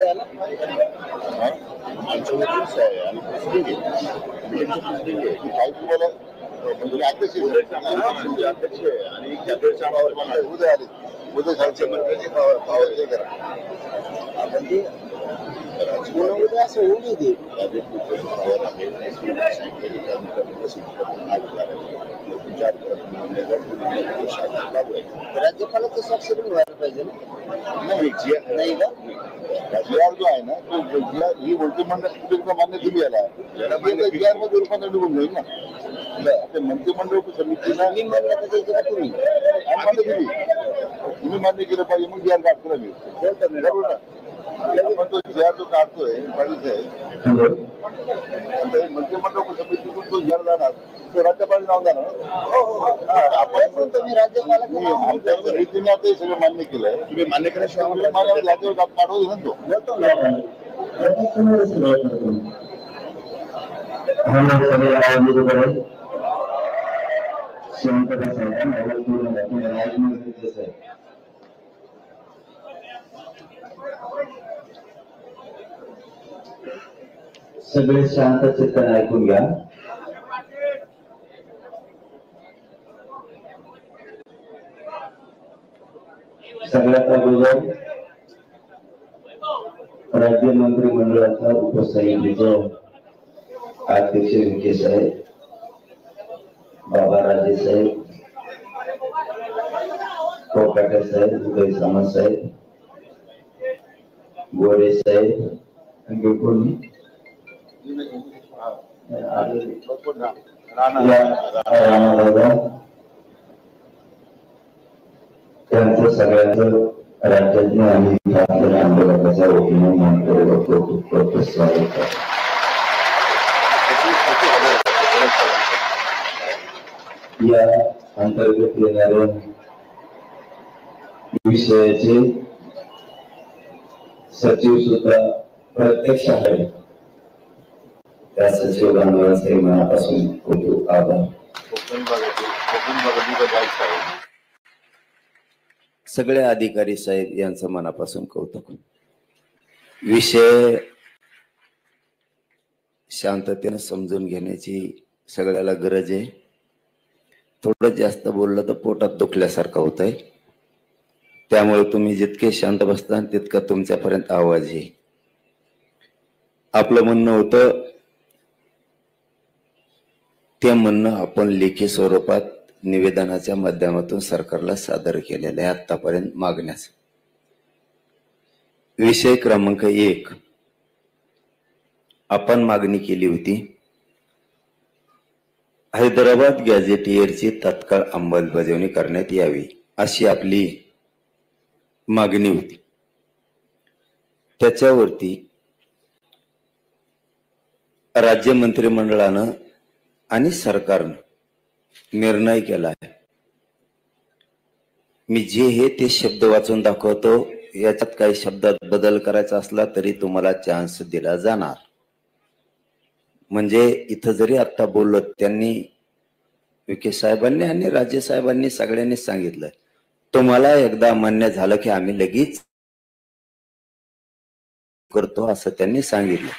याला अध्यक्ष आणि कॅबिनेट उद्या आले उद्या खालचे मंत्र्यांची पावर करा आपण ते उद्या असं होऊ नये ते राज्यपालाचं स्वाक्षरी व्हायला पाहिजे नाही का जी आर जो आहे ना तो जी आर ही मंत्रिमंडळ मान्य दिली याला जी आर मध्ये रूपांतर निघून जाईल ना मंत्रिमंडळ समितीला मी मान्य तुम्ही मान्य दिली तुम्ही मान्य केलं पाहिजे मग जी आर काढतो मी बरोबर ना आपण तो जी आर जो काढतोय मंत्रिमंडळ समितीतून तो जी आर जाणार तो राज्यपाल नाव जाणार आपण म्हणतो मी राज्यपालाच्या रीतीने आता हे सगळं मान्य केलंय तुम्ही मान्य केल्याशिवाय राज्यावर पाठवतो ना तो सगळे शांत चित्ताने ऐकून घ्या. सगळ्यात अगोदर राज्य मंत्रिमंडळाच्या उपसमितीचे अध्यक्ष विखे साहेब, बाबा राजे साहेब, कोकाटे साहेब, उदय सामंत साहेब, गोरे साहेब, त्यांचं सगळ्यांचं राज्यातील आणि आंदोलनाच्या वतीने स्वागत आहे. या अंतर्गत येणाऱ्या विषयाचे सचिव सुद्धा प्रत्यक्ष आहे. त्या सचिव बांधवांचे मनापासून खूप आभार. सगळे अधिकारी साहेब यांचं मनापासून कौतुक. विषय शांततेने समजून घेण्याची सगळ्याला गरज आहे. थोडं जास्त बोललं तर पोटात दुखल्यासारखं होत आहे. त्यामुळे तुम्ही जितके शांत बसता तितका तुमच्यापर्यंत आवाज येईल. आपलं म्हणणं होतं ते म्हणणं आपण लेखी स्वरूपात निवेदनाच्या माध्यमातून सरकारला सादर केलेलं आहे. आतापर्यंत मागण्यास विषय क्रमांक 1 आपण मागणी केली होती, हैदराबाद गॅझेटियरची तत्काळ अंमलबजावणी करण्यात यावी अशी आपली मागणी होती. त्याच्यावरती राज्य मंत्रिमंडळानं आणि सरकारनं निर्णय केला आहे. मी जे हे ते शब्द वाचून दाखवतो. याच्यात काही शब्दात बदल करायचा असला तरी तुम्हाला चान्स दिला जाणार. म्हणजे इथं जरी आता बोललो त्यांनी विखे साहेबांनी आणि राज्य साहेबांनी सगळ्यांनी सांगितलं, तुम्हाला एकदा मान्य झालं की आम्ही लगेच करतो असं त्यांनी सांगितलं.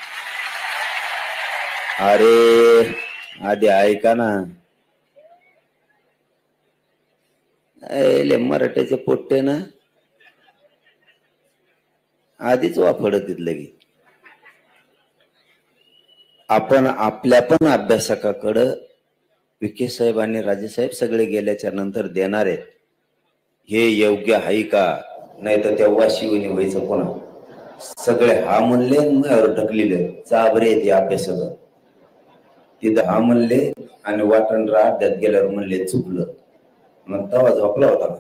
अरे आधी ऐका ना, मराठ्याचे पोट्टे ना आधीच वापरत लगे. आपण आपल्या पण अभ्यासकाकडं विखे साहेब आणि राजेसाहेब सगळे गेल्याच्या नंतर देणार आहेत. हे योग्य आहे का नाही तर तेव्हा शिवणी व्हायचं कोणा सगळे हा म्हणले ढकलेले चाबरे ते अभ्यासक तिथं हा म्हणले आणि वाटण राहत्यात गेल्यावर म्हणले चुकलं. मग तेव्हा झोपला होता.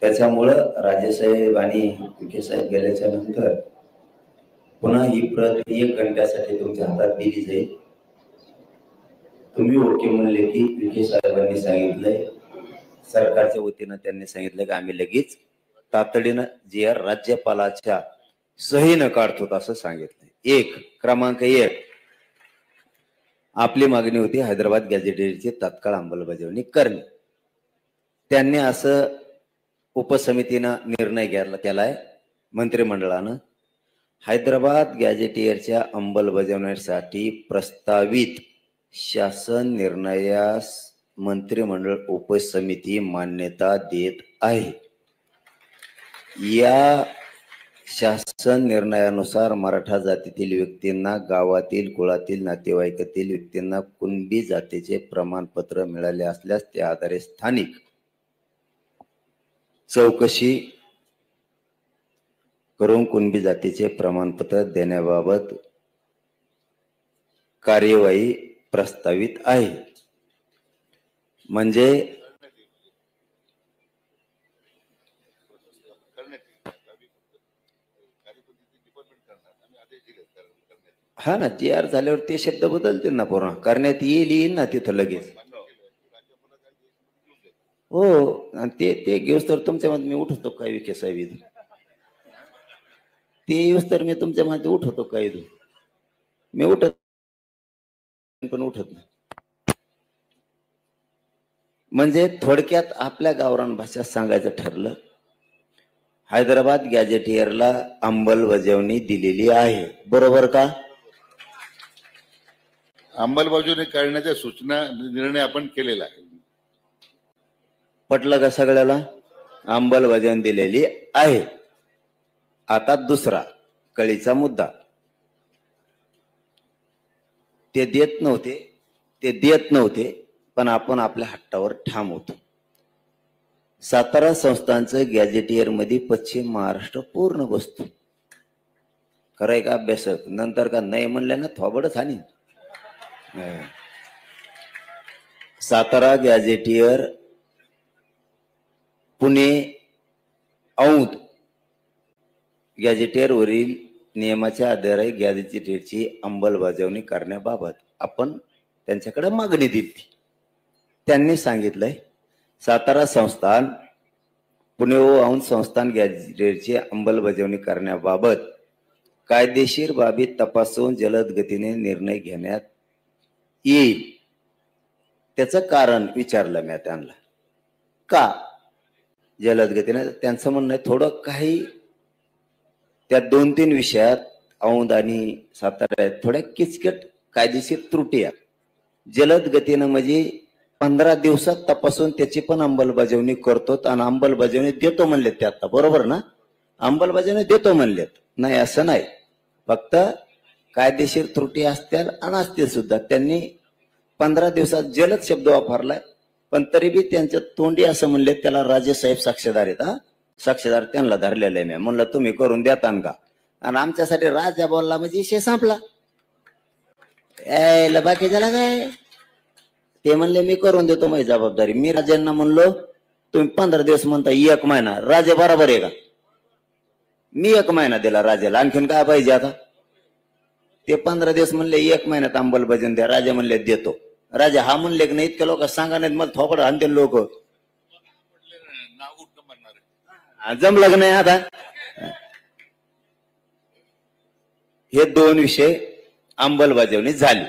त्याच्यामुळं राजेसाहेब आणि विखे साहेब गेल्याच्या नंतर पुन्हा ही प्रत 1 घंट्यासाठी तुमच्या हातात दिली जाईल. तुम्ही ओके म्हणले की विखे साहेबांनी सांगितलंय, सरकारच्या वतीनं त्यांनी सांगितलं की आम्ही लगेच तातडीनं जी आर राज्यपालाच्या सहीनं काढतो असं सांगितलंय. क्रमांक 1 आपली मागणी होती हैदराबाद गॅझेटियरची तत्काळ अंमलबजावणी करणे. त्यांनी असं उपसमितीनं निर्णय केलाय मंत्रिमंडळानं. हैदराबाद गॅझेटियरच्या अंमलबजावणीसाठी प्रस्तावित शासन निर्णयास मंत्रिमंडळ उपसमिती मान्यता देत आहे। या शासन निर्णयानुसार मराठा जातीतील व्यक्तींना गावातील कुळातील नातेवाईकातील व्यक्तींना कुणबी जातीचे प्रमाणपत्र मिळाले असल्यास त्या आधारे स्थानिक चौकशी करून कुणबी जातीचे प्रमाणपत्र देण्याबाबत कार्यवाही प्रस्तावित आहे। म्हणजे हा ना, जी आर झाल्यावर ते शब्द बदलते ना, पूर्ण करण्यात येईल ना तिथं लगेच। हो, आणि ते घेऊस तर तुमच्या मध्ये मी उठवतो काय विखे साहेब, ते येऊस तर मी तुमच्या मध्ये उठवतो काय, मी उठत पण उठत नाही। म्हणजे थोडक्यात आपल्या गावरान भाषेत सांगायचं ठरलं, हैदराबाद गॅझेटियरला अंमलबजावणी दिलेली आहे, बरोबर का? अंमलबजावणी करण्याच्या सूचना निर्णय आपण केलेला आहे। पटलं का सगळ्याला? अंमलबजावणी दिलेली आहे। आता दुसरा कळीचा मुद्दा, ते देत नव्हते पण आपण आपल्या हट्टावर ठाम होतो। सातारा संस्थांचं गॅझेटियर मध्ये पश्चिम महाराष्ट्र पूर्ण बसतो। खरंय का अभ्यासक? नंतर का नाही म्हणलं ना थोबडच हानी। सातारा गॅझेटियर पुणे औंध गॅझेटियर वरील नियमाच्या आधारे गॅझेटियरची अंमलबजावणी करण्याबाबत आपण त्यांच्याकडे मागणी दिली। त्यांनी सांगितलंय सातारा संस्थान पुणे व औंध संस्थान गॅझेटियरची अंमलबजावणी करण्याबाबत कायदेशीर बाबी तपासून जलद गतीने निर्णय घेण्यात येईल। त्याचं कारण विचारलं मी त्यांना, का जलद गतीने? त्यांचं म्हणणं आहे थोडं काही त्या 2-3 विषयात औंध आणि सातारा थोड्या किचकट कायदेशीर त्रुटी आहेत। जलद गतीनं म्हणजे 15 दिवसात तपासून त्याची पण अंमलबजावणी करतो आणि अंमलबजावणी देतो म्हणलेत ते आता, बरोबर ना? अंमलबजावणी देतो म्हणलेत, नाही असं नाही, फक्त कायदेशीर त्रुटी असतील आणि असतील सुद्धा। त्यांनी 15 दिवसात जलद शब्द वापरलाय, पण तरी बी त्यांच्या तोंडी असं म्हणले त्याला राजेसाहेब साक्षीदार आहेत। हा, साक्षीदार त्यांना धरलेलं आहे। मी म्हणलं तुम्ही करून देता का? आणि आमच्यासाठी राजा बोलला म्हणजे विषय संपला। बाकी झाला काय? ते म्हणले मी करून देतो, माझी जबाबदारी। मी राजांना म्हणलो तुम्ही 15 दिवस म्हणता, 1 महिना, राजा बरोबर आहे का? मी 1 महिना दिला राजाला, आणखीन काय पाहिजे आता? ते 15 दिवस म्हणले 1 महिन्यात अंमलबजावणी द्या, राजा म्हणले देतो। राजा हा म्हणले की नाही, इतक्या लोक सांगा नाहीत मला थोपड आणते लोक, जमलं की नाही? आता हे 2 विषय अंमलबजावणी झाली।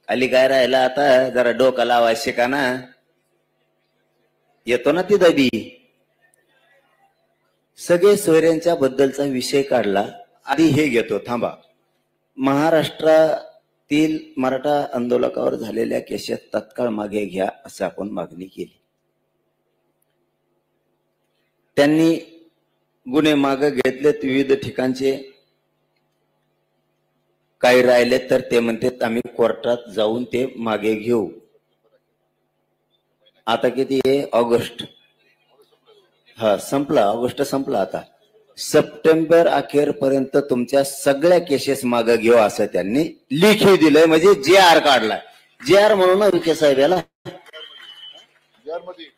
खाली काय राहिला आता, जरा डोका लावा शिका ना, येतो ना ती दबी। सगळे सोयऱ्यांच्या बद्दलचा विषय काढला। आधी हे घेतो, थांबा। महाराष्ट्रातील मराठा आंदोलकावर झालेल्या केसेस तत्काळ मागे घ्या असं आपण मागणी केली। त्यांनी गुन्हे मागे घेतलेत विविध ठिकाणचे, काही राहिले तर ते म्हणतात आम्ही कोर्टात जाऊन ते मागे घेऊ। आता किती आहे? ऑगस्ट, हा संपला, ऑगस्ट संपला। आता सप्टेंबर अखेरपर्यंत तुमच्या सगळ्या केसेस मागे घेऊ असं त्यांनी लिखी दिलंय, म्हणजे JR काढलाय। JR म्हणून विखे साहेब याला,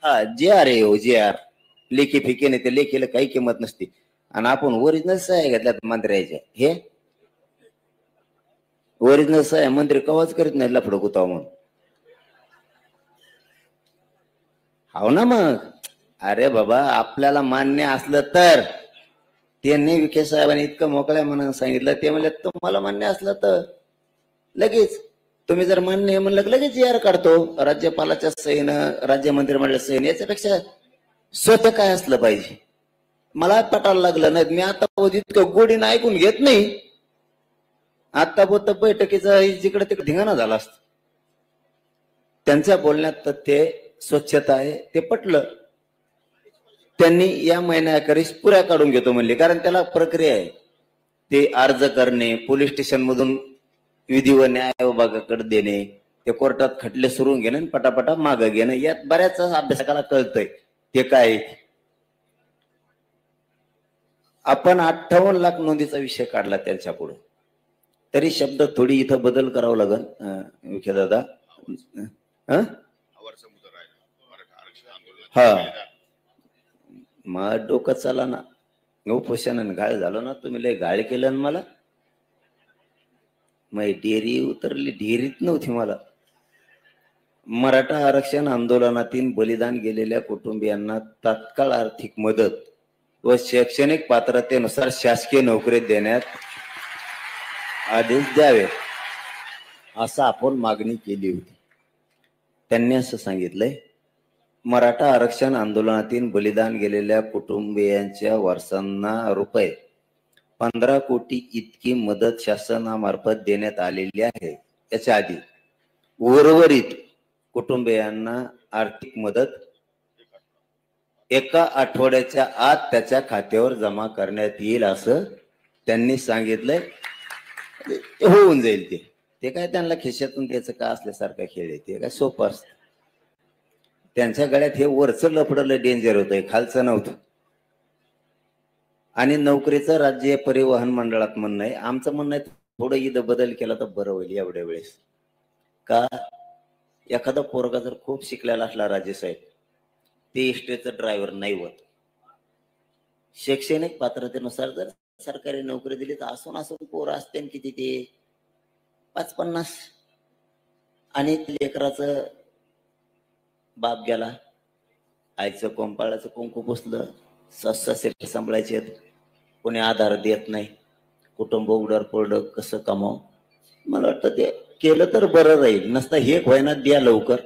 हा JR आहे हो, JR। लेखी फिके नाही, ते लेखीला काही किंमत नसते। आणि आपण ओरिजिनल सह्या घेतल्यात मंत्र्याच्या, हे ओरिजिनल सह्या मंत्री कवाच करीत नाही लफडं गुताव म्हणून। हो ना मग, अरे बाबा आपल्याला मान्य असलं तर, त्यांनी विखे साहेबांनी इतकं मोकळ्या मनानं सांगितलं, ते म्हणले तुम्हाला मान्य असलं तर लगेच, तुम्ही जर मान्य म्हणलं लगेच JR काढतो राज्यपालाच्या सहीनं, राज्य मंत्रिमंडळाच्या सहीनं। याच्यापेक्षा स्वतः काय असलं पाहिजे? मला पटायला लागलं नाही. मी आता इतकं गोडीनं ऐकून घेत नाही. आता बोलत बैठकीचा जिकडे तिकडे धिंगाणा झाला असत. त्यांच्या बोलण्यात तथ्य स्वच्छता आहे ते पटलं. त्यांनी या महिन्याखेरीस पुऱ्या काढून घेतो म्हणले, कारण त्याला प्रक्रिया आहे. ते अर्ज करणे, पोलीस स्टेशन मधून विधी व न्याय विभागाकडे देणे, ते कोर्टात खटले सुरू घेणे आणि पटापटा मागं घेणं, यात बऱ्याच अभ्यासकाला कळतंय ते काय. आपण 58 लाख नोंदीचा विषय काढला त्यांच्या पुढे, तरी शब्द थोडी इथं बदल करावा लागल. विखे दादा, हा मग डोकं चला ना, उपोषणाने घाळ झालो ना, तुम्ही लय घाळ केलं ना मला. मग डेअरी उतरली, डेअरीत नव्हती मला. मराठा आरक्षण आंदोलनातील बलिदान गेलेल्या कुटुंबियांना तात्काळ आर्थिक मदत व शैक्षणिक पात्रतेनुसार शासकीय नोकरी देण्यात आदेश द्यावे असं आपण मागणी केली होती. त्यांनी असं सांगितलंय, मराठा आरक्षण आंदोलनातील बलिदान गेलेल्या कुटुंबियांच्या वारसांना रुपये 15 कोटी इतकी मदत शासनामार्फत देण्यात आलेली आहे. याच्या आधी उर्वरित कुटुंबियांना आर्थिक मदत एका आठवड्याच्या आत त्याच्या खात्यावर जमा करण्यात येईल असं त्यांनी सांगितलंय. होऊन जाईल. ते काय त्यांना खिशातून द्यायचं का असल्यासारखा खेळ आहे, ते काय सोपं असतं. त्यांच्या गळ्यात हे वरचं लफडलं डेंजर होतंय, खालचं नव्हतं. आणि नोकरीचं राज्य परिवहन मंडळात म्हणणं आहे. आमचं म्हणणं आहे थोडं इथं बदल केला तर बरं होईल एवढ्या वेळेस. का, एखादा पोरगा जर खूप शिकलेला असला राजेसाहेब, ते एसटीचं ड्रायव्हर नाही होत. शैक्षणिक पात्रतेनुसार जर सरकारी नोकरी दिली तर असून पोरं असते किती, ते 50-50. आणि लेकराचं बाप गेला, आईचं कोंपाळाचं कुंकू पुसलं, सासरे सांभाळायचे, कोणी आधार देत नाही, कुटुंब उडर पडलं, कसं कमाव. मला वाटतं ते केलं तर बरं राहील. नसता हे व्हायना द्या लवकर.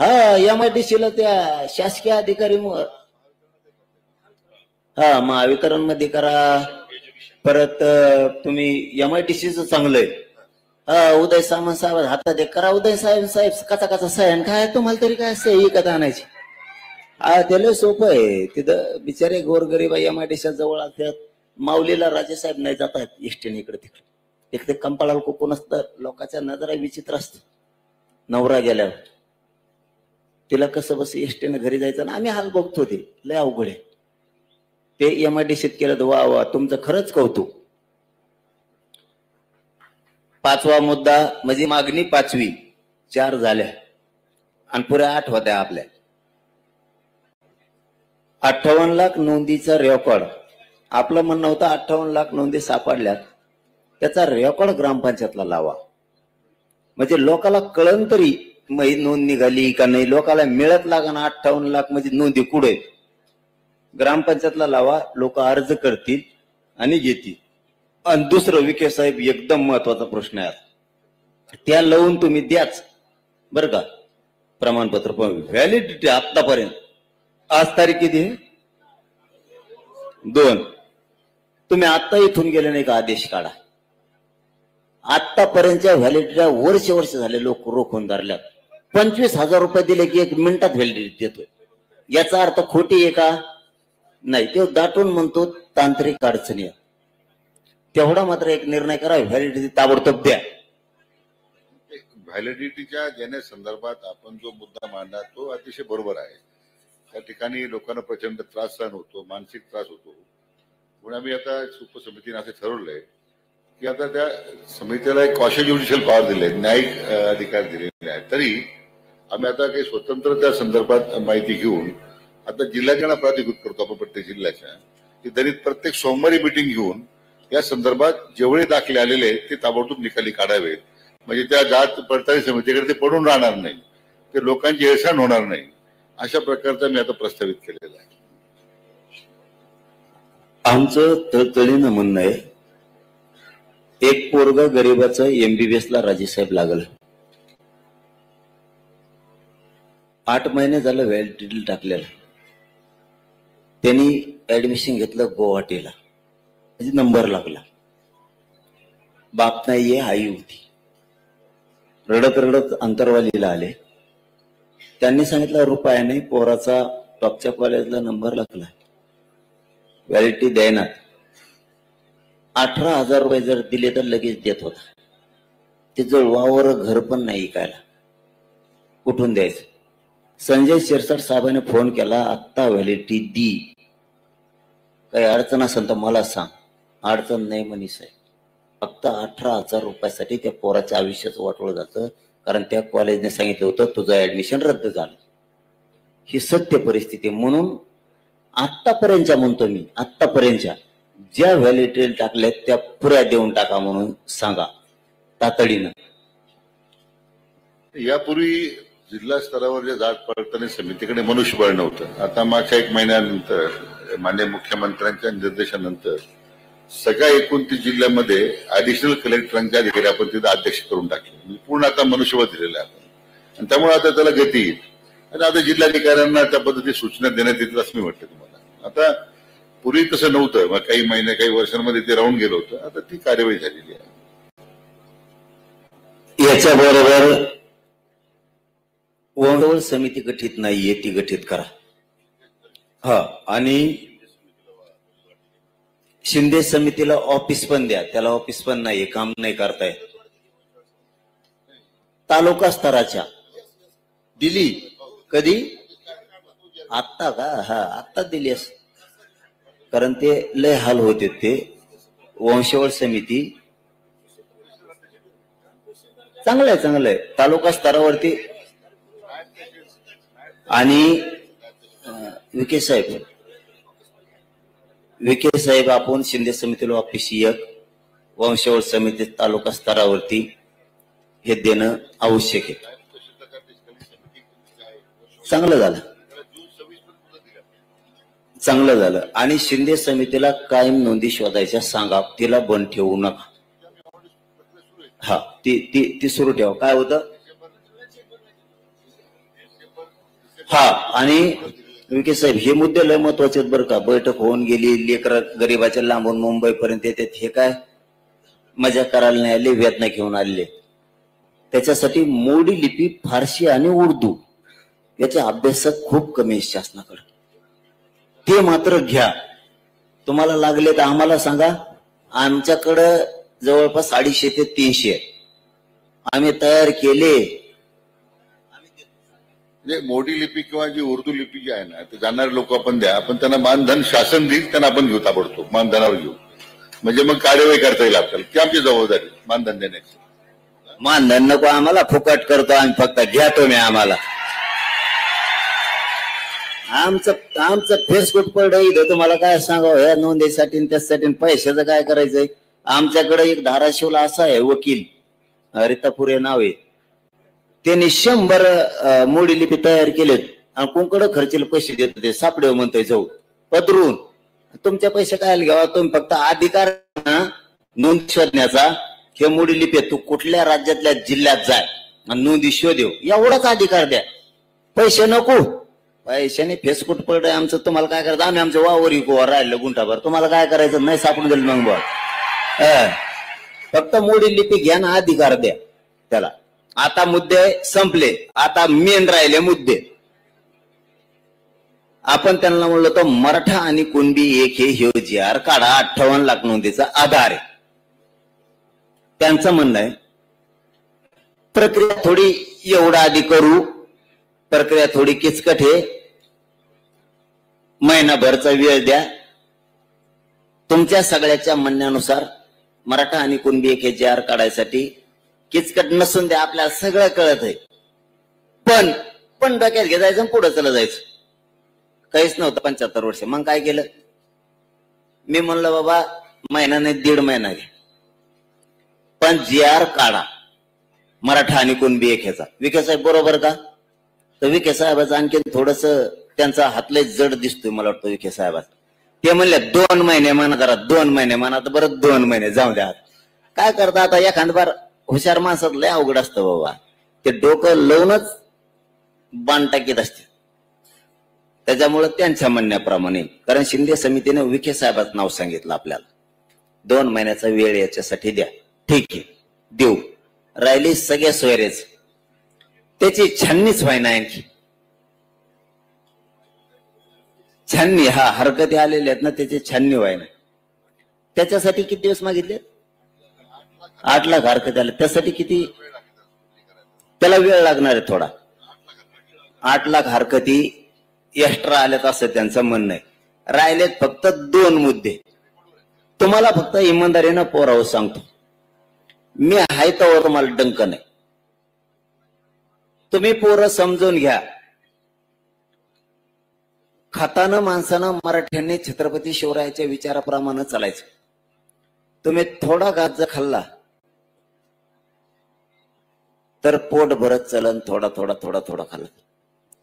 हा MIDC ला त्या शासकीय अधिकारी, हा महावितरण मध्ये करा. परत तुम्ही MIDC च चांगलंय. हा उदय सामंत साहेब हातात एक करा. उदय साहेब कचा सह्यान काय तुम्हाला तरी काय सही कथा आणायची. हा त्याला सोपं आहे. तिथं बिचारे गोरगरीब MIDC जवळ असतात. माऊलीला राजेसाहेब नाही जातात एसटीने इकडे तिकडे. एक ते कंपाळाला कोकण असतं, लोकांच्या नजरा विचित्र असत. नवरा गेल्यावर तिला कसं बस एसटीने घरी जायचं ना, आम्ही हाल बघतो. ते लय अवघड आहे. ते MIDC केलं तर वा वा, तुमचं खरंच कौतुक. 5वा मुद्दा म्हणजे मागणी 5वी 4 झाल्या आणि पुऱ्या 8 होत्या आपल्या. 58 लाख नोंदीचा रेकॉर्ड. आपलं म्हणणं होतं 58 लाख नोंदी सापडल्यात, त्याचा रेकॉर्ड ग्रामपंचायतला लावा, म्हणजे लोकाला कळण तरी नोंद निघाली का नाही. लोकाला मिळत लागा ना 58 लाख म्हणजे नोंदी कुठे. ग्रामपंचायतला लावा, लोक अर्ज करतील आणि घेतील. आणि दुसरं, विखे साहेब एकदम महत्वाचा प्रश्न आहे, त्या लावून तुम्ही द्याच बर का प्रमाणपत्र. पण व्हॅलिडिटी आतापर्यंत, आज तारीख किती, 2. तुम्ही आता इथून गेले नाही का आदेश काढा. आतापर्यंतच्या व्हॅलिडिटीला वर्ष झाले लोक रोखून धरल्यात. 25,000 रुपये दिले की 1 मिनिटात व्हॅलिडिटी देतोय. याचा अर्थ खोटी आहे का नाही, ते दाटून म्हणतो तांत्रिक अडचणी. तेवढा मात्र एक निर्णय करा, व्हॅलिडिटी ताबडतोब द्या. व्हॅलिडिटीच्या देण्यासंदर्भात आपण जो मुद्दा मांडला तो अतिशय बरोबर आहे. त्या ठिकाणी लोकांना प्रचंड त्रास सहन होतो, मानसिक त्रास होतो. म्हणून आम्ही आता उपसमितीने असं ठरवलंय की आता त्या समितीला एक क्वाशी ज्युडिशियल पॉवर दिले, न्यायिक अधिकार दिलेले आहेत. तरी आम्ही आता काही स्वतंत्र त्या संदर्भात माहिती घेऊन आता जिल्ह्याच्या प्राधिकृत करतो आपण प्रत्येक जिल्ह्याच्या, की तरी प्रत्येक सोमवारी मिटिंग घेऊन या संदर्भात जेवढे दाखले आलेले ते ताबडतोब निकाली काढावेत. म्हणजे त्या जात पडताळणी समितीकडे ते पडून राहणार नाही, ते लोकांची हेळसांड होणार नाही. अशा प्रकारचा मी आता प्रस्तावित केलेला आहे. आमचं तळतळीनं म्हणणं आहे, एक पोरग गरीबाचं MBBS ला राजेसाहेब लागलं, 8 महिने झालं व्हॅलिडिटी टाकलेलं. त्यांनी ऍडमिशन घेतलं गुवाहाटीला, नंबर लागला. बाप नाहीये, आई होती. रडत रडत अंतरवालीला आले. त्यांनी सांगितलं रुपया नाही, पोराचा टॉपच्या कॉलेजला नंबर लागला, व्हॅलिडिटी द्यायना. 18,000 रुपये जर दिले तर लगेच देत होता. ते जुळवावर घर पण नाही ऐकायला, कुठून द्यायचं. संजय शिरसाट साहेबांनी फोन केला, आत्ता व्हॅलिडिटी दी, काही अडचण असेल तर मला सांग. अडचण नाही म्हणे साहेब. फक्त 18,000 रुपयासाठी त्या पोराच्या आयुष्याचं वाटोळ जातं, कारण त्या कॉलेजने सांगितलं होतं तुझं ऍडमिशन रद्द झालं. ही सत्य परिस्थिती. म्हणून आत्तापर्यंतच्या म्हणतो मी, आत्तापर्यंतच्या ज्या व्हॅलिडिटी टाकल्यात त्या पुऱ्या देऊन टाका म्हणून सांगा तातडीनं. यापूर्वी जिल्हा स्तरावर जे जात पडताळणी समितीकडे मनुष्यबळ नव्हतं. आता मागच्या 1 महिन्यानंतर माननीय मुख्यमंत्र्यांच्या निर्देशानंतर सगळ्या 29 जिल्ह्यामध्ये ऍडिशनल कलेक्टरांचे अधिकारी आपण तिथे अध्यक्ष करून टाकले. पूर्ण आता मनुष्यबळ दिलेलं आहे आपण, आणि त्यामुळे आता त्याला गती येईल. आणि आता जिल्हाधिकाऱ्यांना त्या पद्धती सूचना देण्यात येतील असं मी वाटतं तुम्हाला. आता पूर्वी तसं नव्हतं, मग काही महिने काही वर्षांमध्ये ते राहून गेलं होतं. आता ती कार्यवाही झालेली आहे. याच्याबरोबर वंडवळ समिती गठीत नाहीये, ती गठीत करा. हा, आणि शिंदे समितीला ऑफिस पण द्या. त्याला ऑफिस पण नाहीये, काम नाही करताय. तालुका स्तराच्या दिली कधी? आत्ता का? हा, आत्ता दिली असं, कारण ते लय हाल होते. ते वंशवळ समिती चांगलं आहे, चांगलं आहे तालुका स्तरावरती. आणि विखे साहेब आपण शिंदे समितीला ऑफिस एक, वंशवळ समिती तालुका स्तरावरती हे देणं आवश्यक आहे. चांगलं झालं, चांगलं झालं. आणि शिंदे समितीला कायम नोंदी शोधायच्या सांगा, तिला बंद ठेवू नका. हा, ती सुरू ठेवा. काय होतं? हा, आणि विखे साहेब हे मुद्दे लय महत्वाचे आहेत बरं का. बैठक होऊन गेली, लेकर गरीबाच्या लांबून मुंबई पर्यंत येतात. हे काय मजा करायला नाही आले, वेदना घेऊन आलेले. त्याच्यासाठी मोडी लिपी, फारसी आणि उर्दू याचे अभ्यासक खूप कमी आहे शासनाकडे. ते मात्र घ्या. तुम्हाला लागले तर आम्हाला सांगा. आमच्याकडं जवळपास 250 ते 300 आम्ही तयार केले. म्हणजे मोडी लिपी किंवा जी उर्दू लिपी जी आहे ना, ते जाणारे लोक आपण द्या. आपण त्यांना मानधन शासन देईल, त्यांना आपण घेऊ ताबडतोब, मानधनावर घेऊ. म्हणजे मग कार्यवाही करता येईल आपल्याला. ती आमची जबाबदारी मानधन देण्याची. मानधन नको आम्हाला, फुकट करतो आम्ही, फक्त घ्या तुम्ही आम्हाला. आमचं फेसबुक पडलं इथं. तुम्हाला काय सांगावं ह्या नोंदीसाठी त्यासाठी पैशाचं काय करायचंय. आमच्याकडे एक धाराशिवला असा आहे वकील, रितापुरे नाव आहे, त्यांनी 100 मोडी लिपी तयार केलेत आणि कोणकडे खर्चेला पैसे देत ते सापडे म्हणतोय जाऊ पदरून. तुमचे पैसे काय घ्यावा, तुम्ही फक्त अधिकार नोंद शोधण्याचा. हे मोडी लिपी तू कुठल्या राज्यातल्या जिल्ह्यात जाय आणि नोंदी शोधेव, एवढाच अधिकार द्या. पैसे नको. पैशाने फेसकुट पडलंय आमचं. तुम्हाला काय करायचं? आम्ही आमचं वावर इकोवर राहिलं गुंठाभर. तुम्हाला काय करायचं? नाही सापडून दिलं मग बघ. फक्त मोडी लिपी घ्या ना, अधिकार द्या त्याला. आता मुद्दे संपले, आता मेन राहिले मुद्दे. आपण त्यांना म्हणलं तर मराठा आणि कुणबी एक हे GR काढा, 58 लाख नोंदीचा आधार आहे. त्यांचं म्हणणं आहे प्रक्रिया थोडी एवढा आधी करू, प्रक्रिया थोडी किचकट आहे, महिनाभरचा वेळ द्या. तुमच्या सगळ्याच्या म्हणण्यानुसार मराठा आणि कुणबी एक हे GR काढायसाठी किचकट नसून द्या, आपल्याला सगळं कळत आहे. पण डोक्यात घ्यायचं पुढे चला जायचं. काहीच नव्हतं 75 वर्ष. मग काय केलं? मी म्हणलं बाबा महिना नाही 1.5 महिना घ्या, पण GR काढा मराठा आणि कुणबी एक ह्याचा. विखे साहेब बरोबर का? तर विखे साहेबाचं आणखी थोडस त्यांचा हातले जड दिसतोय मला वाटतं विखे साहेबाचा. ते म्हणले 2 महिने म्हणा, जरा 2 महिने म्हणा. तर बरं 2 महिने जाऊ द्या. काय करता आता? एखाद बार हुशार माणसात लय अवघड असतं बाबा. ते डोकं लावूनच बाण टाकीत असते. त्याच्यामुळे त्यांच्या म्हणण्याप्रमाणे, कारण शिंदे समितीने विखे साहेबांचं नाव सांगितलं आपल्याला, 2 महिन्याचा वेळ याच्यासाठी द्या. ठीक आहे, देऊ. राहिली सगळ्या सोयरेच, त्याची छाननीच व्हायना. आणखी छाननी, हा हरकती आलेल्या आहेत ना, त्याची छाननी व्हायना. त्याच्यासाठी किती दिवस मागितले? 8 लाख हरकती आले. त्यासाठी किती? त्याला वेळ लागणार आहे थोडा. 8 लाख हरकती एक्स्ट्रा आल्यात असं त्यांचं म्हणणं आहे. राहिलेत फक्त 2 मुद्दे. तुम्हाला फक्त इमानदारीनं पोरावं सांगतो, मी आहे तर तुम्हाला डंक नाही. तुम्ही पोरं समजून घ्या. खातानं माणसानं मराठ्यांनी छत्रपती शिवरायाच्या विचाराप्रमाणे चालायचं. तुम्ही थोडा घात जर खाल्ला तर पोट भरत चलन. थोडा थोडा थोडा थोडा खाल्ला.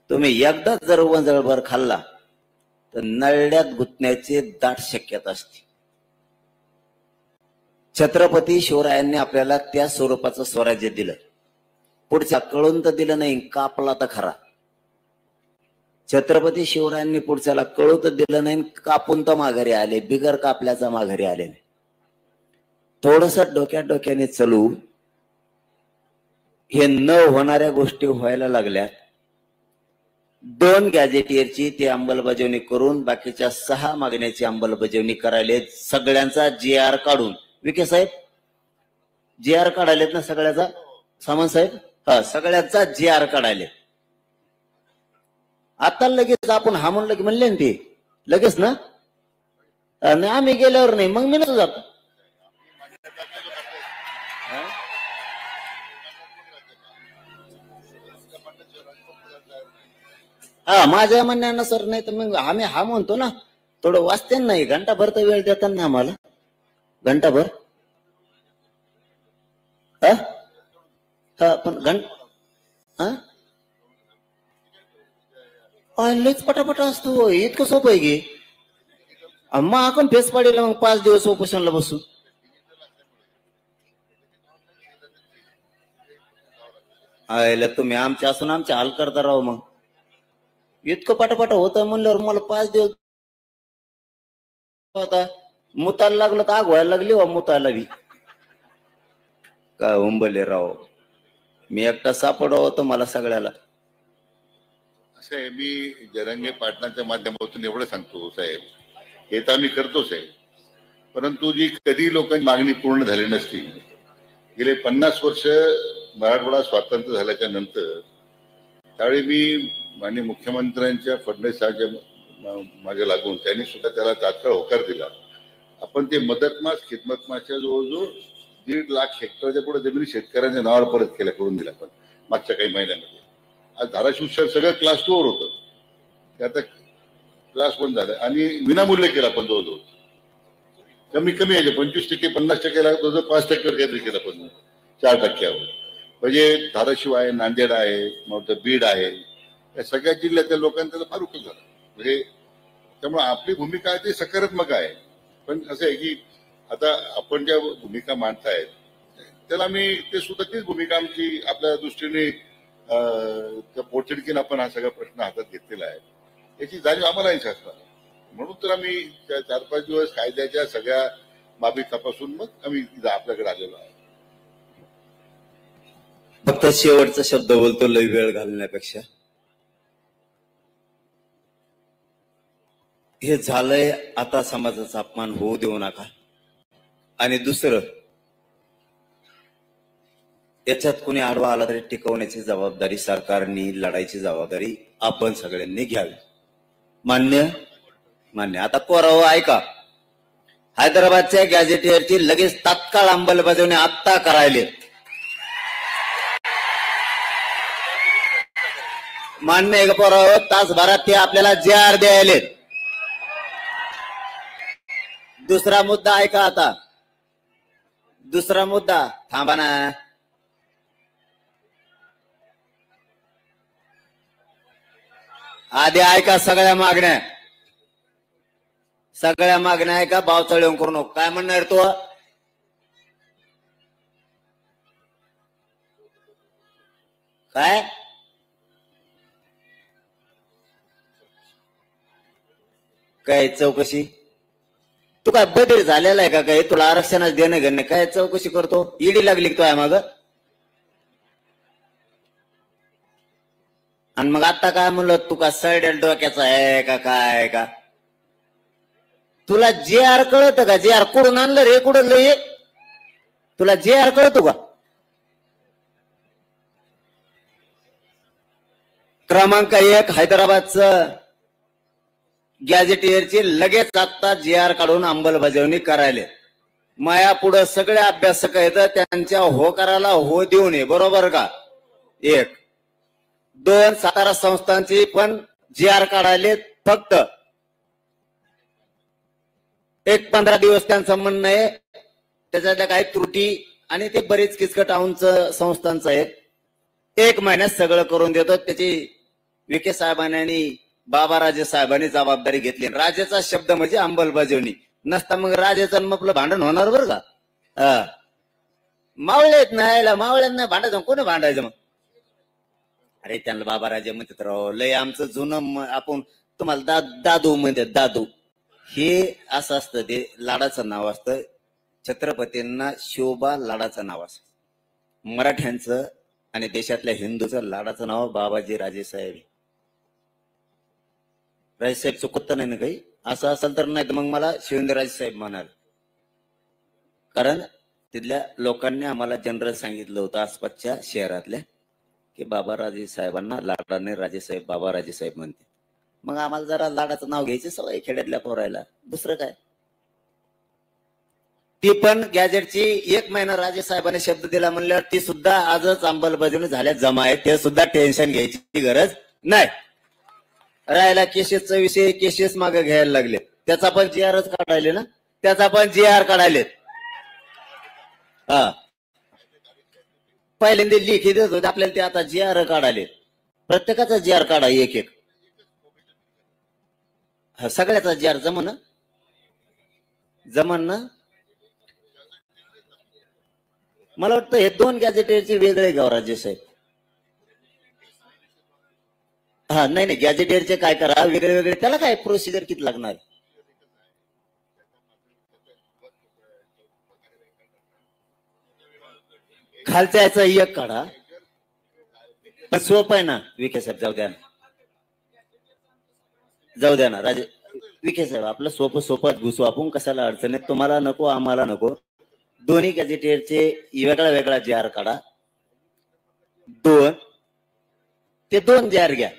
तुम्ही एकदाच जर वंजळभर खाल्ला तर नळड्यात गुतण्याची दाट शक्यता असते. छत्रपती शिवरायांनी आपल्याला त्या स्वरूपाचं स्वराज्य दिलं. पुढच्या कळून तर दिलं नाही, कापला तर खरा. छत्रपती शिवरायांनी पुढच्याला कळू तर दिलं नाही, कापून तर माघारी आले, बिगर कापल्याचा माघारी आले नाही. थोडस डोक्याने चलू. हे न होणाऱ्या गोष्टी व्हायला लागल्या. 2 गॅजेटियरची ती अंमलबजावणी करून बाकीच्या 6 मागण्याची अंमलबजावणी करायला, सगळ्यांचा GR काढून. विखे साहेब GR काढायलेत ना सगळ्याचा? सामंत साहेब, हा, सगळ्यांचा GR काढायले. आता लगेच आपण हा म्हणलं की म्हणले ना ते लगेच ना, नाही आम्ही गेल्यावर नाही, मग मी नसतो जातो. हा, माझ्या म्हणण्यानुसार नाही तर मग आम्ही हा म्हणतो ना, थोडं वाचते नाही. घंटाभर तर वेळ देतात ना आम्हाला, घंटाभर. पण लईच पटापटा असतो. इतकं सोपं आहे की मग आपण फेस पाडीला मग 5 दिवस उपोषणला बसू. आयला तुम्ही आमच्या असून आमच्या हाल करता राव. मग इतकं पटापट होतं म्हणल्यावर मला 5 दिवस होता. मुतायला लागलं तर आग व्हायला लागली. मुतायला बी काय उंबले राव. मी एकटा सापडा होतो मला सगळ्याला. असं आहे, मी जरंगे पाटणाच्या माध्यमातून एवढं सांगतो साहेब, हे तर आम्ही करतोच आहे, परंतु जी कधी लोकांची मागणी पूर्ण झाली नसती. गेले 50 वर्ष मराठवाडा स्वातंत्र्य झाल्याच्या नंतर त्यावेळी मी माननीय मुख्यमंत्र्यांच्या फडणवीसांच्या मागे लागून त्यांनी सुद्धा त्याला तात्काळ होकार दिला. आपण ते मदतमास खिदमतमासच्या जवळजवळ 1.5 लाख हेक्टरच्या पुढे जमिनी शेतकऱ्यांच्या नावावर परत केल्या, करून दिल्या. पण मागच्या काही महिन्यामध्ये आज धाराशिव शहर सगळं क्लास 2 वर होतं, ते आता क्लास 1 झालं. आणि विनामूल्य केला. पण जवळजवळ कमी आहे, 25% 50% लागत होतं, 5% काहीतरी केलं. पण 4%. म्हणजे धाराशिव आहे, नांदेड आहे, मग बीड आहे, या सगळ्या जिल्ह्यातल्या लोकांना त्याला फार उपयोग झाला. म्हणजे त्यामुळे आपली भूमिका आहे ती सकारात्मक आहे. पण असं आहे की आता आपण ज्या भूमिका मांडतायत त्याला मी ते सुद्धा तीच भूमिका आमची आपल्या दृष्टीने पोटतिडकीन आपण हा सगळा प्रश्न हातात घेतलेला आहे, याची जाणीव आम्हालाही असणार. म्हणून तर आम्ही 4-5 दिवस कायद्याच्या सगळ्या बाबी तपासून मग आम्ही आपल्याकडे आलेलो आहे. फक्त शेवटचा शब्द बोलतो लई वेळ घालण्यापेक्षा. हे झालंय, आता समाजाचा अपमान होऊ देऊ नका. आणि दुसरं, याच्यात कोणी आडवा आला तरी टिकवण्याची जबाबदारी सरकारने, लढायची जबाबदारी आपण सगळ्यांनी घ्यावी. मान्य? आता कोराव ऐका, हैदराबादच्या गॅजेटियरची लगेच तात्काळ अंमलबजावणी आत्ता करायले. मान्य आहे का पोराव? तासभरात ते आपल्याला GR द्यायले. दुसरा मुद्दा ऐका आता. दुसरा मुद्दा, थांबा ना. आधी ऐका सगळ्या मागण्या ऐका. बावचळून करू नको. काय म्हणणार तो? काय काय चौकशी? तू काय बदल झालेला आहे का? काय तुला आरक्षणाच देणं घेणं? काय चौकशी करतो? ईडी लागली तो आहे माग. आणि मग आता काय म्हणलं, तू का सडेल डोक्याचा आहे का काय का? तुला जे आर कळत का? जे आर कुठून आणलं रे? कुठं लय? तुला जे आर कळतो का? क्रमांक 1 हैदराबादचं गॅझेटियरची लगेच आता जे आर काढून अंमलबजावणी करायला. माया पुढं सगळे अभ्यासक आहेत, त्यांच्या होकाराला हो देऊ नये. बरोबर का? 1 2 सातारा संस्थांची पण जे आर काढायले. फक्त 15 दिवस त्यांचं म्हणणं आहे. त्याच्यातल्या काही त्रुटी आणि ते बरेच किचकट संस्थांचं आहे. 1 महिन्यात सगळं करून देतो. त्याची विखे साहेबांनी आणि बाबाराजे साहेबांनी जबाबदारी घेतली. राजेचा शब्द म्हणजे अंमलबजावणी. नसता मग राजेचं आपलं भांडण होणार बरं का? मावळेत नाही, मावळ्यात नाही भांडायचं. कोणी भांडायचं मग? अरे त्यांना बाबाराजे म्हणतात राव, लय आमचं जुनं. आपण तुम्हाला दादू म्हणतात. दादू हे असं असतं, ते लाडाचं नाव असतं. छत्रपतींना शिवबा लाडाचं नाव असतं. मराठ्यांचं आणि देशातल्या हिंदूचं लाडाचं नाव बाबाजी राजेसाहेब. राजेसाहेब चुकत नाही ना काही? असं असेल तर नाही तर मग मला शिवेंद्रराजे साहेब म्हणाल. कारण तिथल्या लोकांनी आम्हाला जनरल सांगितलं होतं आसपासच्या शहरातल्या, की बाबाराजे साहेबांना लाडाने राजेसाहेब बाबाराजे साहेब म्हणते. मग आम्हाला जरा लाडाचं नाव घ्यायची सवय खेड्यातल्या पोरायला. दुसरं काय? ती पण गॅजेटची 1 महिना राजे साहेबांनी शब्द दिला म्हणल्यावर ती सुद्धा आजच अंमलबजावणी झाल्या जमा आहे. ते सुद्धा टेन्शन घ्यायची गरज नाही. राहिला केसेसचा विषय, केसेस मागे घ्यायला लागले. त्याचा पण जी आरच काढायले ना, त्याचा पण जी आर काढायले. हा, पहिल्यांदा लिखित देत होते आपल्याला, ते आता जी आर काढायले. प्रत्येकाचा जी आर काढा 1-1. सगळ्याचा जी आर जमन ना. मला वाटतं हे 2 गॅझेटियरचे वेगळे गाव राजे साहेब. हा नाही गॅझेटियरचे काय करा वेगळे वेगळे. त्याला काय प्रोसिजर किती लागणार? खालच्या याचा 1 काढा. पण सोपं आहे ना विखे साहेब. जाऊ द्या ना राजे विखे साहेब. आपलं सोपं घुसू आपण. कशाला अडचणीत? तुम्हाला नको, आम्हाला नको. दोन्ही गॅझेटियरचे वेगळा वेगळा जी आर काढा. 2 ते 2 जी आर घ्या.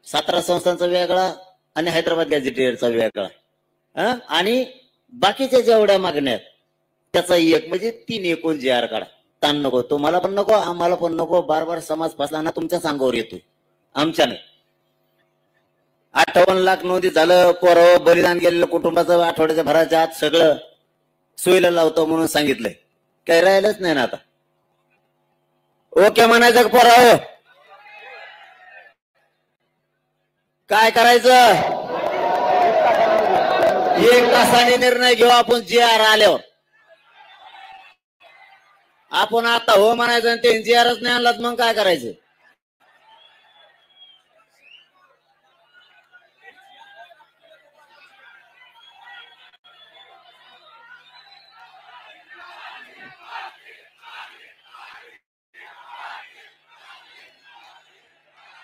सातारा संस्थांचा वेगळा आणि हैदराबाद गॅझेटियरचा वेगळा. आणि बाकीच्या जेवढ्या मागण्यात त्याचा 1, म्हणजे 3 एकूण जी आर काढा. ताण नको. तुम्हाला पण नको, आम्हाला पण नको. बार समाज फसला ना तुमच्या सांगावर येतोय, आमच्या नाही. 58 लाख नोंदी झालं. पोरं बलिदान गेलेलं कुटुंबाचं आठवड्याच्या भराच्या आत सगळं सोयीला लावतो म्हणून सांगितलंय. काही राहिलंच नाही ना आता. ओके म्हणायचं पोरं? काय करायचं? 1 तासाने निर्णय घेऊ आपण जी आर आल्यावर. आपण आता हो म्हणायचं आणि ते जी आरच नाही आणलात मग काय करायचं?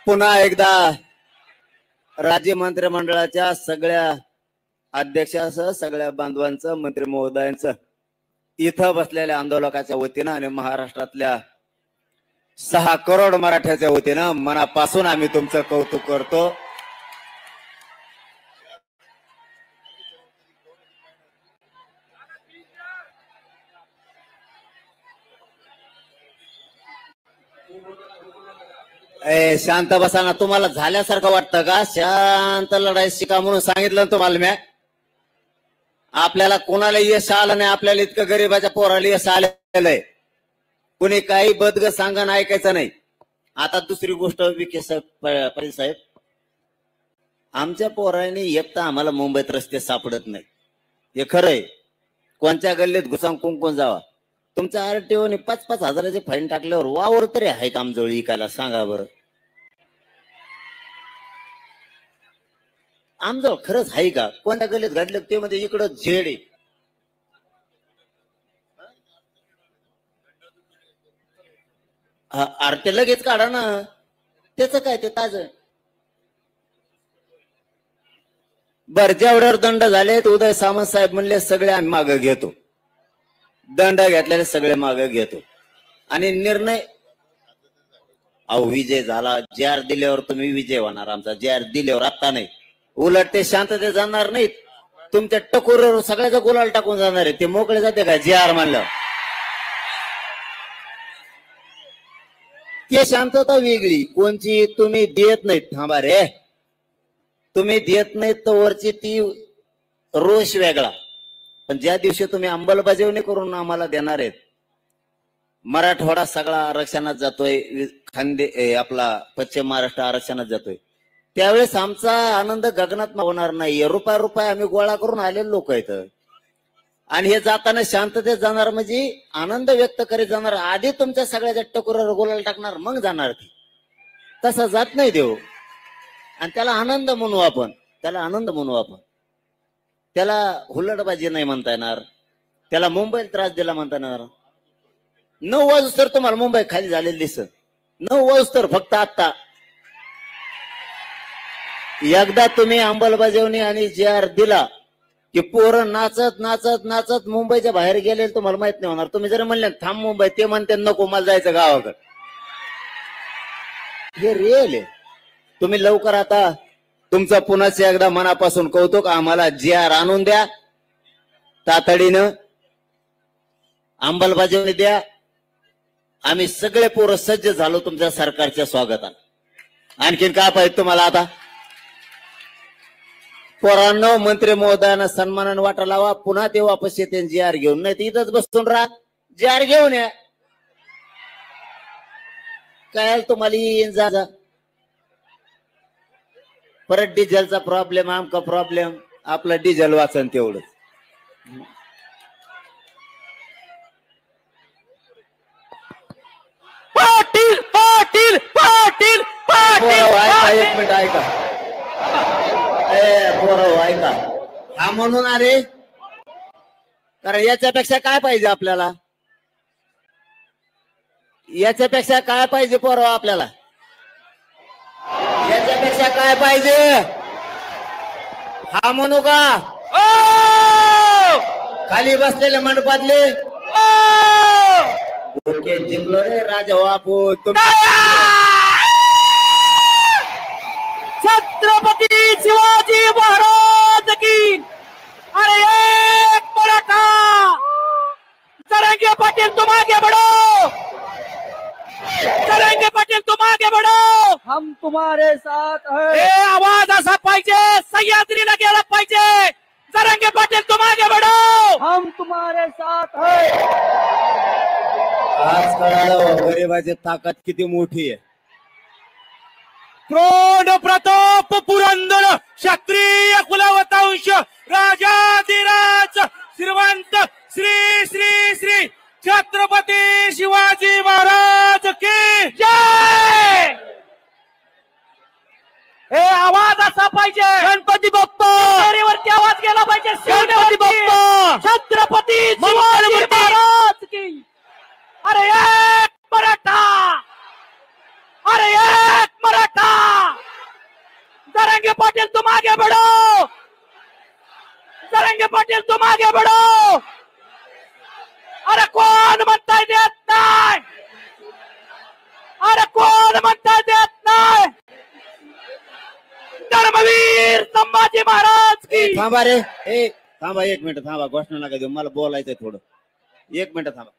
पुन्हा एकदा राज्य मंत्रिमंडळाच्या सगळ्या अध्यक्षासह सगळ्या बांधवांचं, मंत्री महोदयांचं, इथं बसलेल्या आंदोलकाच्या वतीनं आणि महाराष्ट्रातल्या 6 करोड मराठ्याच्या वतीनं मनापासून आम्ही तुमचं कौतुक करतो. शांत बसा ना. तुम्हाला झाल्यासारखं वाटतं का? शांत लढाई शिका म्हणून सांगितलं तुम्हाला मी. आपल्याला कोणाला यश आलं नाही. आपल्याला इतकं गरीबाच्या पोराला यश आलेलं आहे. कुणी काही बदग सांगण ऐकायचं नाही. आता दुसरी गोष्ट विखे साहेब, आमच्या पोरांनी एक तर आम्हाला मुंबईत रस्ते सापडत नाही. हे खरंय. कोणत्या गल्लीत घुसांग कुंकून जावा. तुमच्या आरटीओने 5-5 हजाराचे फाईन टाकल्यावर वावर तरी आहे का आमजवळ इकायला? सांगा बरं. आमजवळ खरंच आहे का? कोणत्या गल्लीत घडलं ते म्हणजे इकडं झेड आहे. ते लगेच काढा ना, त्याच काय ते ताज. बर, जेवढ्यावर दंड झाले उदय सामंत साहेब म्हणले सगळे आम्ही मागे घेतो, दंड घेतलेले सगळे मागे घेतो आणि निर्णय. अहो विजय झाला, जार दिल्यावर तुम्ही विजय होणार आमचा, जार दिल्यावर आता नाही. उलट ते शांतते जाणार नाहीत, तुमच्या टकोरीवर सगळ्याचा गुलाल टाकून जाणार आहे. ते मोकळे जाते का जार म्हणलं? ते शांतता वेगळी कोणची, तुम्ही देत नाहीत. थांबा रे, तुम्ही देत नाहीत तर वरची ती रोष वेगळा. पण ज्या दिवशी तुम्ही अंमलबजावणी करून आम्हाला देणार आहेत, मराठवाडा सगळा आरक्षणात जातोय, आपला पश्चिम महाराष्ट्र आरक्षणात जातोय, त्यावेळेस आमचा आनंद गगनात होणार नाही. रुपया रुपया आम्ही गोळा करून आलेले लोक आहेत आणि हे जाताना शांततेत जाणार म्हणजे आनंद व्यक्त करीत जाणार. आधी तुमच्या सगळ्याच्या टकोरावर गोलाला टाकणार मग जाणार ती. तसा जात नाही देव. आणि त्याला आनंद म्हणू आपण, त्याला आनंद म्हणू आपण. त्याला हुल्लडबाजी नाही म्हणता येणार, त्याला मुंबईला त्रास दिला म्हणता येणार. 9 वाजता तर तुम्हाला मुंबई खाली झालेली दिसत. 9 वाजता तर फक्त आता एकदा तुम्ही अंमलबजावणी आणि JR दिला की पोरं नाचत नाचत नाचत मुंबईच्या बाहेर गेले, तुम्हाला माहित नाही होणार. तुम्ही जर म्हणले थांब मुंबई, ते म्हणते नको मला जायचं गावाकडे. हे रिअल आहे. तुम्ही लवकर आता तुमचं पुन्हा एकदा मनापासून कौतुक, आम्हाला JR आणून द्या तातडीनं, अंमलबजावणी द्या. आम्ही सगळे पोरं सज्ज झालो तुमच्या सरकारच्या स्वागताला. आणखीन काय पाहिजे तुम्हाला? आता पोरांनो, मंत्री महोदयांना सन्मानाने वाटा लावा. पुन्हा ते वापस येते JR घेऊन, नाही तर इथंच बसून राहा. JR घेऊन या, काय तुम्हाला येईन जा जा. परत डिझेलचा प्रॉब्लेम, आमका प्रॉब्लेम, आपलं डिझेल वाचन तेवढं. पाटील पाटील पाटील पाटील. एक मिनिट ऐका, बरोबर ऐका. हा म्हणून अरे, कारण याच्यापेक्षा काय पाहिजे आपल्याला? याच्यापेक्षा काय पाहिजे पोरं आपल्याला? याच्यापेक्षा काय पाहिजे? हा म्हणू का? खाली बसलेले मंडपातले ओके, जिंकलो रे राजा बापू. छत्रपती शिवाजी महाराज की. अरे एक मराठा. जरांगे पाटील तुम आगे बढ़ो, जरांगे पाटील तुम आगे बढ़ो, हम तुम्हारे साथ हैं. हे आवाज असा पाहिजे, सह्याद्रीला गेला पाहिजे. जरांगे पाटील तुम आगे बढ़ो, हम तुम्हारे साथ हैं. आज कळालं गरिबाची ताकद किती मोठी आहे. क्रोध प्रताप पुरंदर क्षत्रिय कुलवंश राजाधिराज श्रीमंत श्री श्री श्री छत्रपती शिवाजी महाराज की जय. हे आवाज असा पाहिजे, गणपती बाप्पा वरती आवाज गेला पाहिजे. गणपती बाप्पा, छत्रपती शिवाजी महाराज की. अरे एक मराठा, अरे एक मराठा. जरांगे पाटील तुम आगे बढ़ो, जरांगे पाटील तुम आगे बढ़ो. अरे कोण म्हणताय देत नाही? अरे कोण म्हणताय देत नाही? धर्मवीर संभाजी महाराज की. थांबा रे, थांबा एक मिनिट थांबा, घोषणा नका देऊ, मला बोलायचंय थोडं. 1 मिनिट थांबा.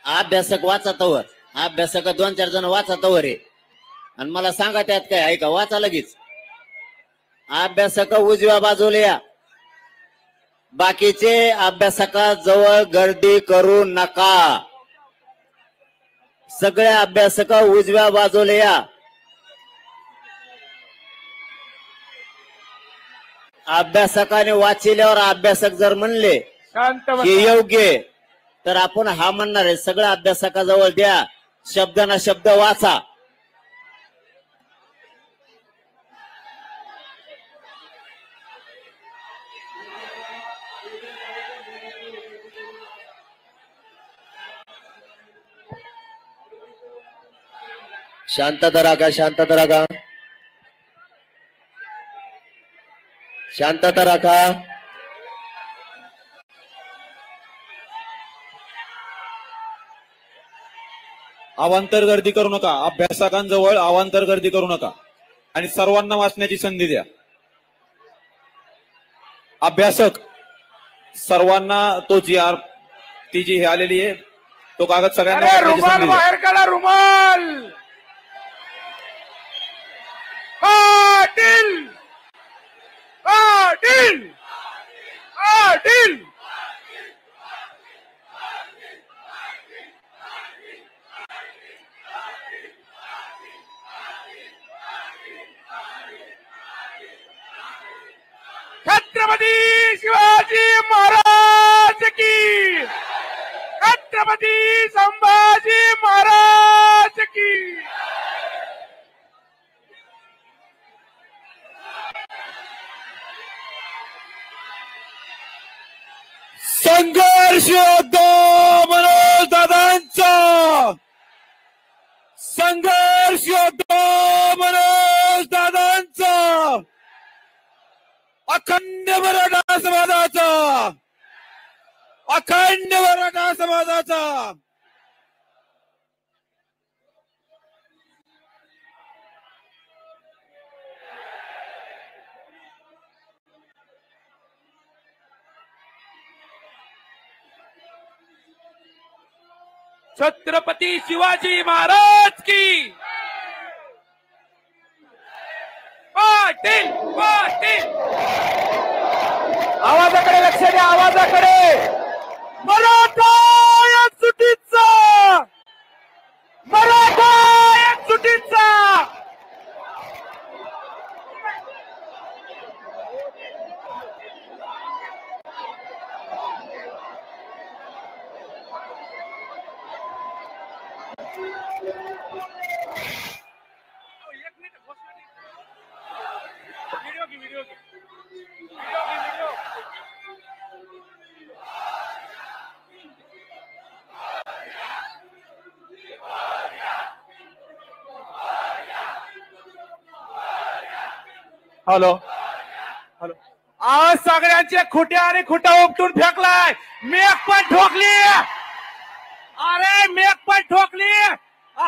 अभ्यासक वाचा, अभ्यासक 2-4 जण वाचा तवर आहे. आणि मला सांगा त्यात काय आहे का? वाचा लगेच. अभ्यासक उजव्या बाजूला या. बाकीचे अभ्यासकाजवळ गर्दी करू नका. सगळे अभ्यासक उजव्या बाजूला या. अभ्यासकाने वाचिल्यावर अभ्यासक जर म्हणले हे योग्य तर आपण हा म्हणणार आहे. सगळ्या अभ्यासकाजवळ द्या. शब्दाना शब्द वाचा. शांतता राखा. शांतता राखा. शांतता राखा. अवांतर गर्दी करू नका. अभ्यासकांजवळ अवांतर गर्दी करू नका आणि सर्वांना वाचण्याची संधी द्या. अभ्यासक सर्वांना तो ती जी हे आलेली आहे तो कागद सगळ्यांना वाचण्याची संधी द्या. बाहेर काढा रुमाल. पाटील पाटील पाटील. छत्रपती शिवाजी महाराज की. छत्रपती संभाजी महाराज की. संघर्ष योद्धा मनोज दादांचा. संघर्ष योद्धा मनोज दादांचा. अखंड मराठा समाजाचा. अखंड मराठा समाजाचा. छत्रपती शिवाजी महाराज की. पाटील पाटील. आवाजाकडे लक्ष द्या. आवाजाकडे. मराठा एकजुटीचा. मराठा एकजुटीचा. Hello hello. आज सगळ्यांचे खुट्या आणि खुट्या उपटून फेकलाय. मेक पण ठोकली. अरे मेक पण ठोकली.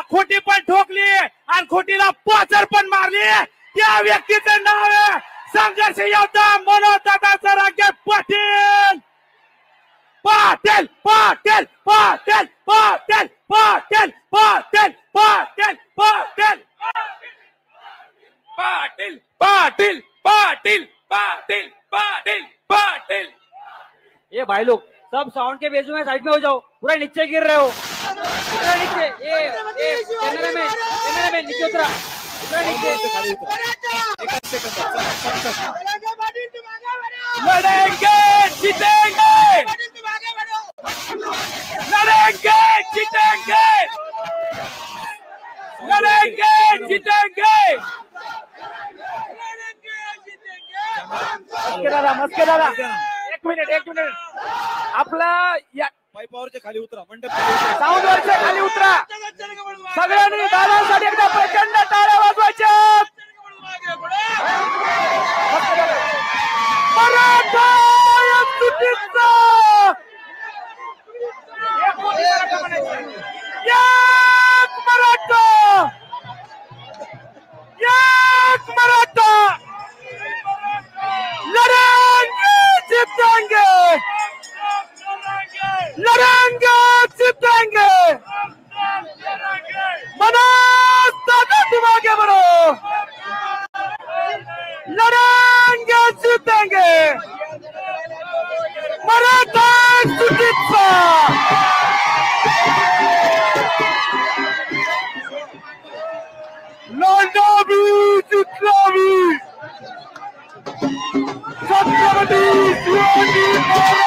खोटी पण ठोकली आणि खोटीला पाचर पण मारली. त्या व्यक्तीचं नाव आहे संघर्ष योद्धा मनोज दादा जरांगे पाटील. पाटील पाटील पाटील पाटील पाटील पाटील पाटील पाटील पाटिल पाटिल पाटिल पाटिल पाटिल पाटिल. ये भाई लोग सब साउंड के बेजू में साइड में हो जाओ. पूरा नीचे गिर रहे हो. पूरा नीचे. कैमरामैन नीचे उतरा. पूरा नीचे. लड़ेंगे जीतेंगे. लड़ेंगे जीतेंगे. लड़ेंगे जीतेंगे. मस्के दादा. एक मिनिट. आपला पाईपावरच्या खाली उतरा. मंडप साऊंड वरच्या खाली उतरा. सगळ्यांनी दादासाठी एकदा प्रचंड टाळ्या वाजवायच्या. मराठा एकजुटीचा. एक मराठा. एक मराठा. लड़ेंगे जीतेंगे. लड़ेंगे जीतेंगे. मनोज दादा तुम आगे बढ़ो. जीतेंगे मराठा चिकित्सा लढावी जिंकलावी छत्रपती शिवाजी महाराज